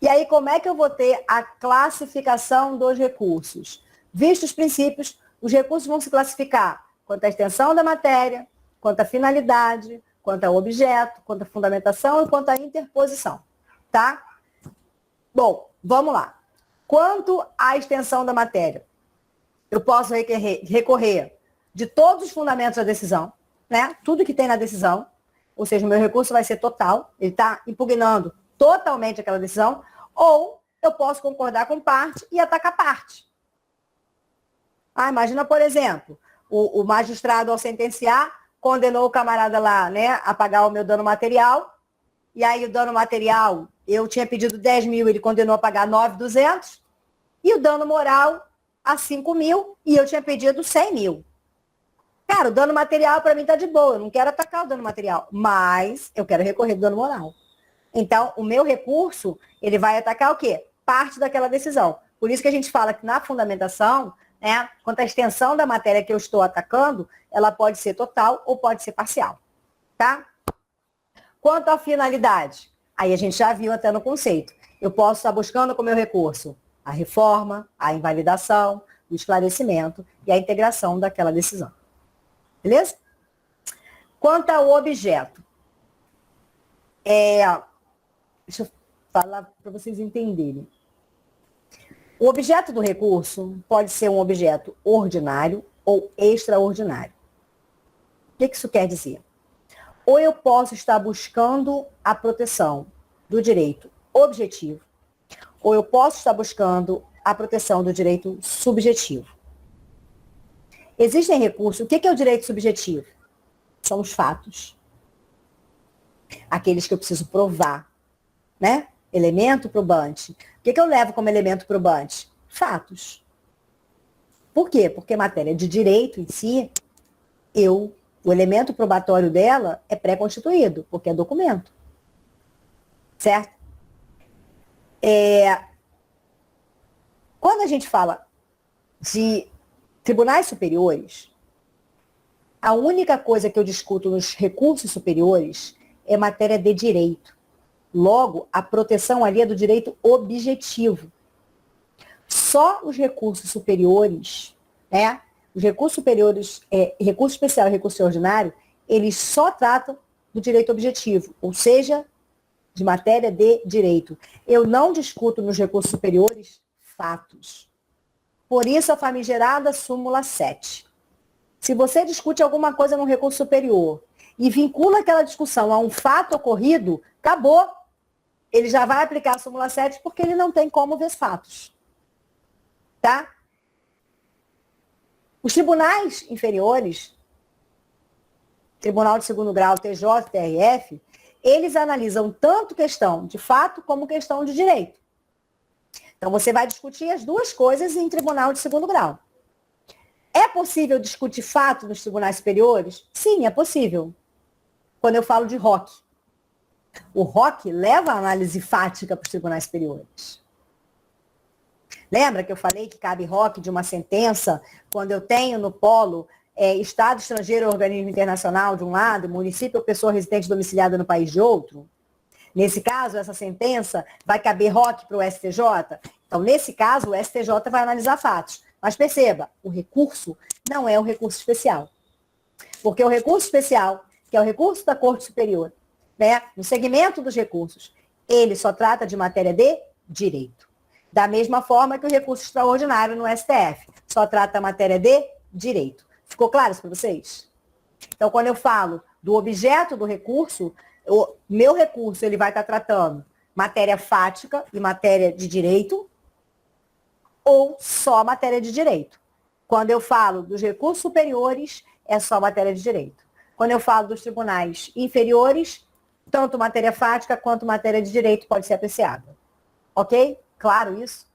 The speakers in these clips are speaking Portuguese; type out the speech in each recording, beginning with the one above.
E aí, como é que eu vou ter a classificação dos recursos? Vistos os princípios, os recursos vão se classificar quanto à extensão da matéria, quanto à finalidade, quanto ao objeto, quanto à fundamentação e quanto à interposição, tá? Bom, vamos lá. Quanto à extensão da matéria, eu posso recorrer de todos os fundamentos da decisão, né? Tudo que tem na decisão, ou seja, o meu recurso vai ser total, ele está impugnando totalmente aquela decisão, ou eu posso concordar com parte e atacar parte. Ah, imagina, por exemplo, o magistrado, ao sentenciar, condenou o camarada lá, né, a pagar o meu dano material, e aí o dano material, eu tinha pedido 10 mil, ele condenou a pagar 9.200, e o dano moral a 5 mil, e eu tinha pedido 100 mil. Cara, o dano material para mim tá de boa, eu não quero atacar o dano material, mas eu quero recorrer do dano moral. Então, o meu recurso, ele vai atacar o quê? Parte daquela decisão. Por isso que a gente fala que na fundamentação, né, quanto à extensão da matéria que eu estou atacando, ela pode ser total ou pode ser parcial, tá? Quanto à finalidade, aí a gente já viu até no conceito. Eu posso estar buscando com o meu recurso a reforma, a invalidação, o esclarecimento e a integração daquela decisão. Beleza? Quanto ao objeto, deixa eu falar para vocês entenderem. O objeto do recurso pode ser um objeto ordinário ou extraordinário. O que isso quer dizer? Ou eu posso estar buscando a proteção do direito objetivo, ou eu posso estar buscando a proteção do direito subjetivo. Existem recursos. O que é o direito subjetivo? São os fatos. Aqueles que eu preciso provar, né? Elemento probante. O que eu levo como elemento probante? Fatos. Por quê? Porque matéria de direito em si, o elemento probatório dela é pré-constituído, porque é documento. Certo? Quando a gente fala de tribunais superiores, a única coisa que eu discuto nos recursos superiores é matéria de direito. Logo, a proteção ali é do direito objetivo. Só os recursos superiores, né? Os recursos superiores, recurso especial e recurso ordinário, eles só tratam do direito objetivo, ou seja, de matéria de direito. Eu não discuto nos recursos superiores fatos. Por isso, a famigerada súmula 7. Se você discute alguma coisa no recurso superior e vincula aquela discussão a um fato ocorrido, acabou. Ele já vai aplicar a súmula 7 porque ele não tem como ver os fatos. Tá? Os tribunais inferiores, Tribunal de Segundo Grau, TJ, TRF, eles analisam tanto questão de fato como questão de direito. Então, você vai discutir as duas coisas em Tribunal de Segundo Grau. É possível discutir fato nos tribunais superiores? Sim, é possível. Quando eu falo de ROC. O ROC leva a análise fática para os tribunais superiores. Lembra que eu falei que cabe ROC de uma sentença quando eu tenho no polo Estado estrangeiro ou organismo internacional de um lado, município ou pessoa residente domiciliada no país de outro? Nesse caso, essa sentença vai caber ROC para o STJ? Então, nesse caso, o STJ vai analisar fatos. Mas perceba, o recurso não é um recurso especial. Porque o recurso especial, que é o recurso da Corte Superior, né, no segmento dos recursos, ele só trata de matéria de direito. Da mesma forma que o recurso extraordinário no STF, só trata a matéria de direito. Ficou claro isso para vocês? Então, quando eu falo do objeto do recurso, o meu recurso ele vai estar tratando matéria fática e matéria de direito, ou só matéria de direito. Quando eu falo dos recursos superiores, é só matéria de direito. Quando eu falo dos tribunais inferiores, tanto matéria fática quanto matéria de direito pode ser apreciada. Ok? Claro isso?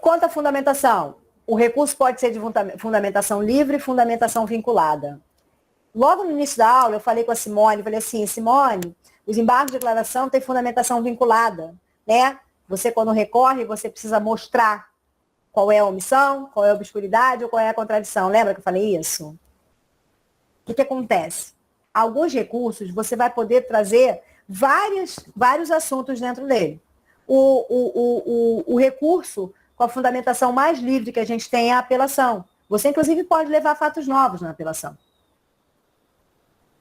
Quanto à fundamentação, o recurso pode ser de fundamentação livre e fundamentação vinculada. Logo no início da aula, eu falei com a Simone, falei assim, Simone, os embargos de declaração têm fundamentação vinculada, né? Você, quando recorre, você precisa mostrar qual é a omissão, qual é a obscuridade ou qual é a contradição. Lembra que eu falei isso? O que acontece? alguns recursos você vai poder trazer vários assuntos dentro dele. O recurso com a fundamentação mais livre que a gente tem é a apelação. Você, inclusive, pode levar fatos novos na apelação.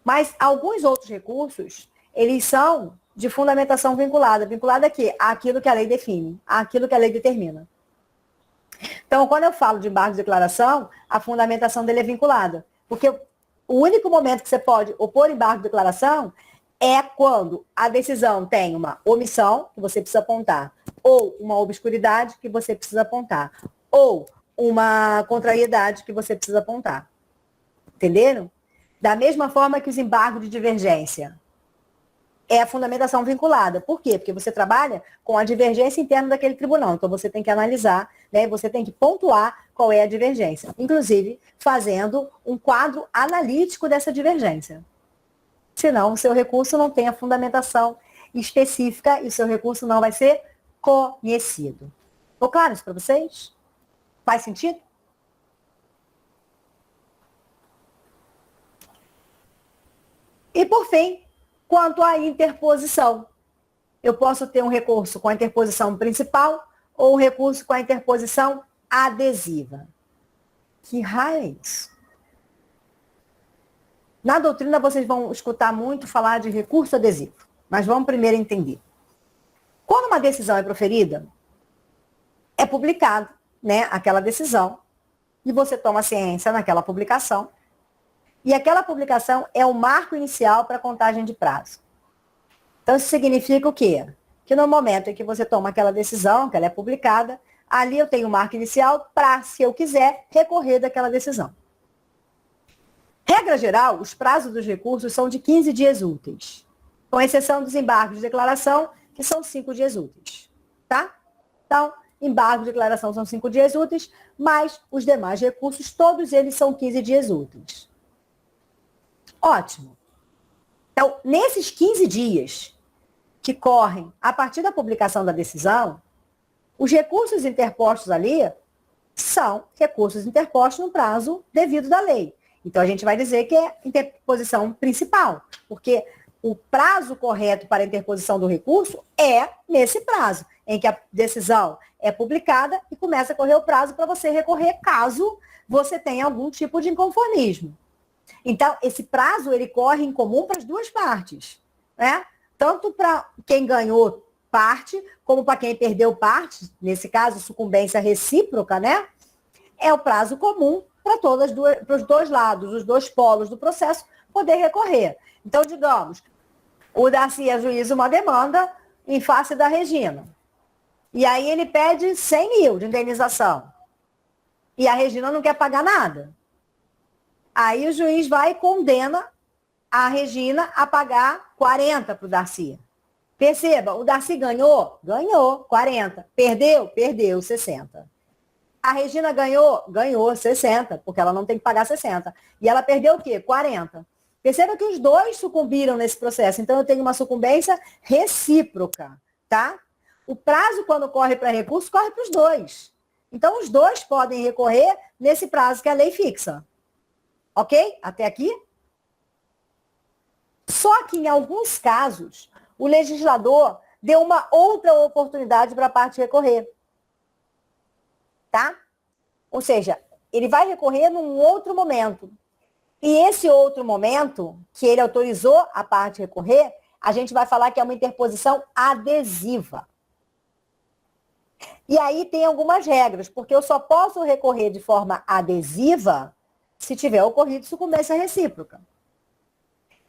Mas alguns outros recursos, eles são de fundamentação vinculada. Vinculada a quê? Àquilo que a lei define, àquilo que a lei determina. Então, quando eu falo de embargo de declaração, a fundamentação dele é vinculada. Porque o único momento que você pode opor embargo de declaração é quando a decisão tem uma omissão, que você precisa apontar, ou uma obscuridade, que você precisa apontar, ou uma contrariedade, que você precisa apontar. Entenderam? Da mesma forma que os embargos de divergência. É a fundamentação vinculada. Por quê? Porque você trabalha com a divergência interna daquele tribunal. Então, você tem que analisar, né? Você tem que pontuar qual é a divergência. Inclusive, fazendo um quadro analítico dessa divergência. Senão, o seu recurso não tem a fundamentação específica e o seu recurso não vai ser conhecido. Ficou claro isso para vocês? Faz sentido? E, por fim, quanto à interposição. Eu posso ter um recurso com a interposição principal ou um recurso com a interposição adesiva. Que raio é isso? Na doutrina, vocês vão escutar muito falar de recurso adesivo, mas vamos primeiro entender. Quando uma decisão é proferida, é publicado, né, aquela decisão, e você toma ciência naquela publicação, e aquela publicação é o marco inicial para a contagem de prazo. Então, isso significa o quê? Que no momento em que você toma aquela decisão, que ela é publicada, ali eu tenho o marco inicial para, se eu quiser, recorrer daquela decisão. Regra geral, os prazos dos recursos são de 15 dias úteis, com exceção dos embargos de declaração, que são 5 dias úteis. Tá? Então, embargo de declaração são 5 dias úteis, mas os demais recursos, todos eles são 15 dias úteis. Ótimo. Então, nesses 15 dias que correm a partir da publicação da decisão, os recursos interpostos ali são recursos interpostos no prazo devido da lei. Então, a gente vai dizer que é interposição principal, porque o prazo correto para a interposição do recurso é nesse prazo, em que a decisão é publicada e começa a correr o prazo para você recorrer caso você tenha algum tipo de inconformismo. Então, esse prazo, ele corre em comum para as duas partes, né? Tanto para quem ganhou parte, como para quem perdeu parte, nesse caso, sucumbência recíproca, né? É o prazo comum para os dois lados, os dois polos do processo, poder recorrer. Então, digamos, o Darcy ajuiza uma demanda em face da Regina. E aí ele pede 100 mil de indenização. E a Regina não quer pagar nada. Aí o juiz vai e condena a Regina a pagar 40 para o Darcy. Perceba, o Darcy ganhou? Ganhou 40. Perdeu? Perdeu 60. A Regina ganhou? Ganhou 60, porque ela não tem que pagar 60. E ela perdeu o quê? 40. Perceba que os dois sucumbiram nesse processo. Então, eu tenho uma sucumbência recíproca, tá? O prazo, quando corre para recurso, corre para os dois. Então, os dois podem recorrer nesse prazo que a lei fixa. Ok? Até aqui? Só que, em alguns casos, o legislador deu uma outra oportunidade para a parte recorrer. Tá? Ou seja, ele vai recorrer num outro momento. E esse outro momento, que ele autorizou a parte recorrer, a gente vai falar que é uma interposição adesiva. E aí tem algumas regras, porque eu só posso recorrer de forma adesiva se tiver ocorrido sucumbência recíproca.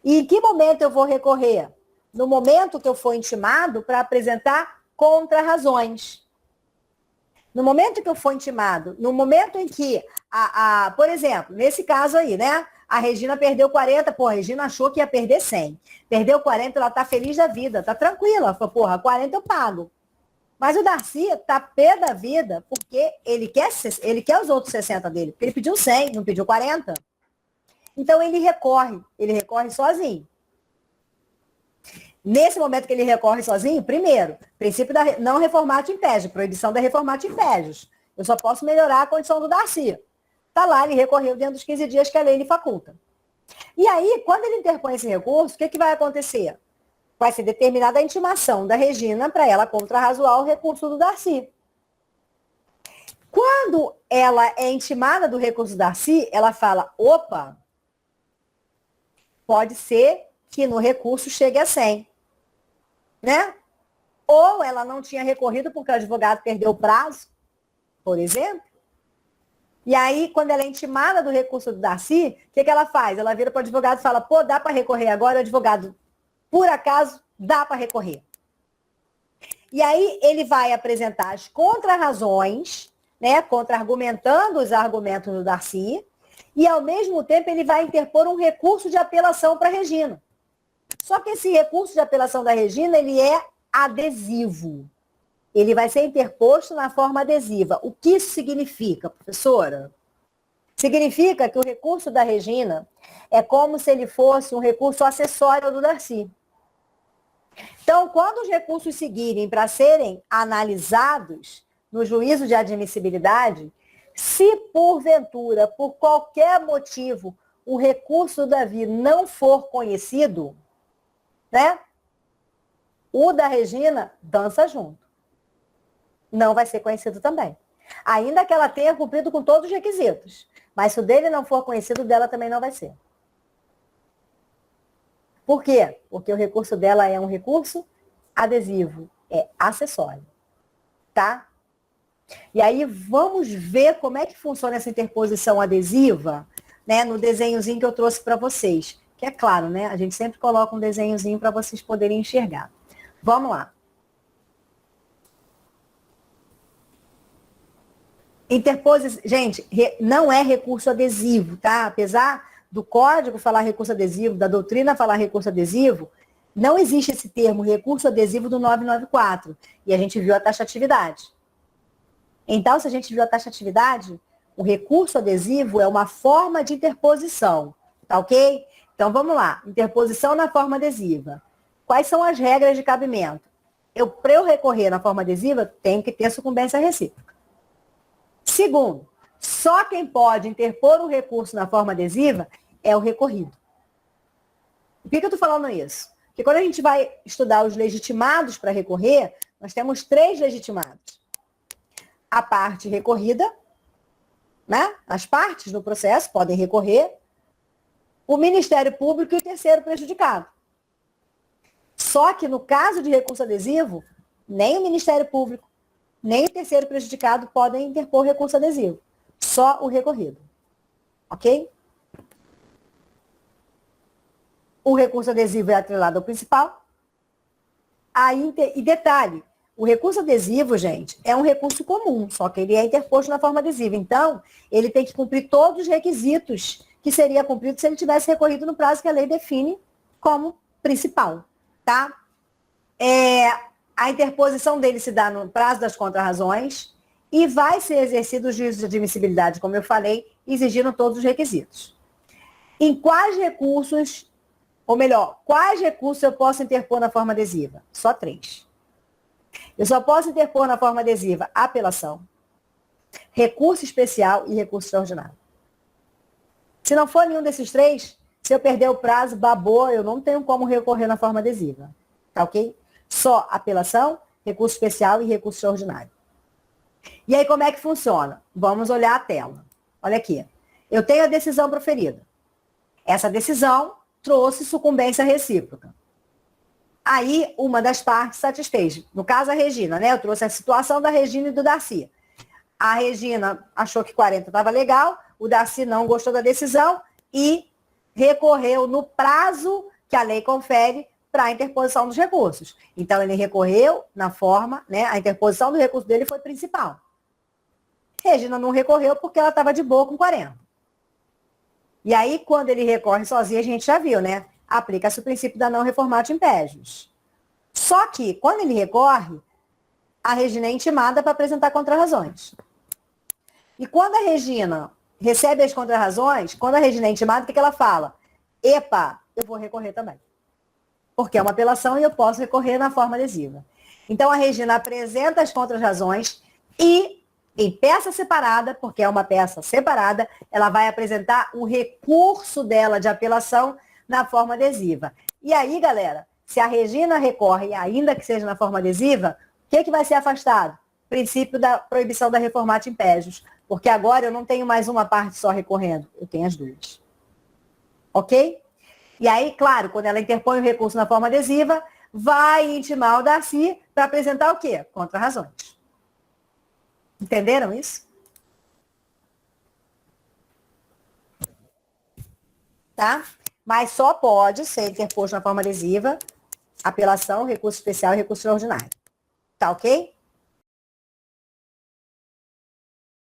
E em que momento eu vou recorrer? No momento que eu for intimado para apresentar contra-razões. No momento que eu for intimado, no momento em que, por exemplo, nesse caso aí, né? A Regina perdeu 40, a Regina achou que ia perder 100. Perdeu 40, ela tá feliz da vida, tá tranquila. Ela falou, 40 eu pago. Mas o Darcy tá pé da vida porque ele quer os outros 60 dele. Porque ele pediu 100, não pediu 40. Então ele recorre sozinho. Nesse momento que ele recorre sozinho, primeiro, princípio da não reformatio império, proibição da reformatio império. Eu só posso melhorar a condição do Darcy. Está lá, ele recorreu dentro dos 15 dias que a lei lhe faculta. E aí, quando ele interpõe esse recurso, o que vai acontecer? Vai ser determinada a intimação da Regina para ela contrarrazoar o recurso do Darcy. Quando ela é intimada do recurso do Darcy, ela fala, opa, pode ser que no recurso chegue a 100, né? Ou ela não tinha recorrido porque o advogado perdeu o prazo, por exemplo. E aí, quando ela é intimada do recurso do Darcy, o que ela faz? Ela vira para o advogado e fala, pô, dá para recorrer agora? O advogado, por acaso, dá para recorrer. E aí, ele vai apresentar as contrarrazões, né, contra-argumentando os argumentos do Darcy, e, ao mesmo tempo, ele vai interpor um recurso de apelação para a Regina. Só que esse recurso de apelação da Regina, ele é adesivo. Ele vai ser interposto na forma adesiva. O que isso significa, professora? Significa que o recurso da Regina é como se ele fosse um recurso acessório do Darcy. Então, quando os recursos seguirem para serem analisados no juízo de admissibilidade, se porventura, por qualquer motivo, o recurso do Davi não for conhecido, né? O da Regina dança junto. Não vai ser conhecido também. Ainda que ela tenha cumprido com todos os requisitos. Mas se o dele não for conhecido, o dela também não vai ser. Por quê? Porque o recurso dela é um recurso adesivo, é acessório. Tá? E aí vamos ver como é que funciona essa interposição adesiva, né, no desenhozinho que eu trouxe para vocês. Que é claro, né? A gente sempre coloca um desenhozinho para vocês poderem enxergar. Vamos lá. Interposição, gente, não é recurso adesivo, tá? Apesar do código falar recurso adesivo, da doutrina falar recurso adesivo, não existe esse termo recurso adesivo do 994. E a gente viu a taxatividade. Então, se a gente viu a taxatividade, o recurso adesivo é uma forma de interposição, tá ok? Então, vamos lá. Interposição na forma adesiva. Quais são as regras de cabimento? Para eu recorrer na forma adesiva, tem que ter sucumbência recíproca. Segundo, só quem pode interpor um recurso na forma adesiva é o recorrido. Por que eu estou falando isso? Porque quando a gente vai estudar os legitimados para recorrer, nós temos 3 legitimados. A parte recorrida, né? As partes do processo podem recorrer, o Ministério Público e o terceiro prejudicado. Só que no caso de recurso adesivo, nem o Ministério Público, nem o terceiro prejudicado podem interpor recurso adesivo. Só o recorrido. Ok? O recurso adesivo é atrelado ao principal. E detalhe, o recurso adesivo, gente, é um recurso comum, só que ele é interposto na forma adesiva. Então, ele tem que cumprir todos os requisitos que seria cumprido se ele tivesse recorrido no prazo que a lei define como principal. Tá? A interposição dele se dá no prazo das contrarrazões e vai ser exercido o juízo de admissibilidade, como eu falei, exigindo todos os requisitos. Em quais recursos, ou melhor, quais recursos eu posso interpor na forma adesiva? Só 3. Eu só posso interpor na forma adesiva apelação, recurso especial e recurso extraordinário. Se não for nenhum desses 3, se eu perder o prazo, babou, eu não tenho como recorrer na forma adesiva. Tá ok? Só apelação, recurso especial e recurso extraordinário. E aí, como é que funciona? Vamos olhar a tela. Olha aqui. Eu tenho a decisão proferida. Essa decisão trouxe sucumbência recíproca. Aí, uma das partes satisfez. No caso, a Regina, né? Eu trouxe a situação da Regina e do Darcy. A Regina achou que 40 estava legal, o Darcy não gostou da decisão e recorreu no prazo que a lei confere para a interposição dos recursos. Então, ele recorreu na forma, né? A interposição do recurso dele foi principal. Regina não recorreu porque ela estava de boa com 40. E aí, quando ele recorre sozinho, a gente já viu, né? Aplica-se o princípio da não reformatio impégius. Só que, quando ele recorre, a Regina é intimada para apresentar contrarrazões. E quando a Regina recebe as contrarrazões, quando a Regina é intimada, o que ela fala? Epa, eu vou recorrer também. Porque é uma apelação e eu posso recorrer na forma adesiva. Então, a Regina apresenta as contrarrazões e Em peça separada, porque é uma peça separada, ela vai apresentar o recurso dela de apelação na forma adesiva. E aí, galera, se a Regina recorre, ainda que seja na forma adesiva, o que vai ser afastado? Princípio da proibição da reformata impégios. Porque agora eu não tenho mais uma parte só recorrendo, eu tenho as duas. Ok? E aí, claro, quando ela interpõe o recurso na forma adesiva, vai intimar o Darcy para apresentar o quê? Contra-razões. Entenderam isso? Tá? Mas só pode ser interposto na forma adesiva apelação, recurso especial e recurso extraordinário. Tá ok?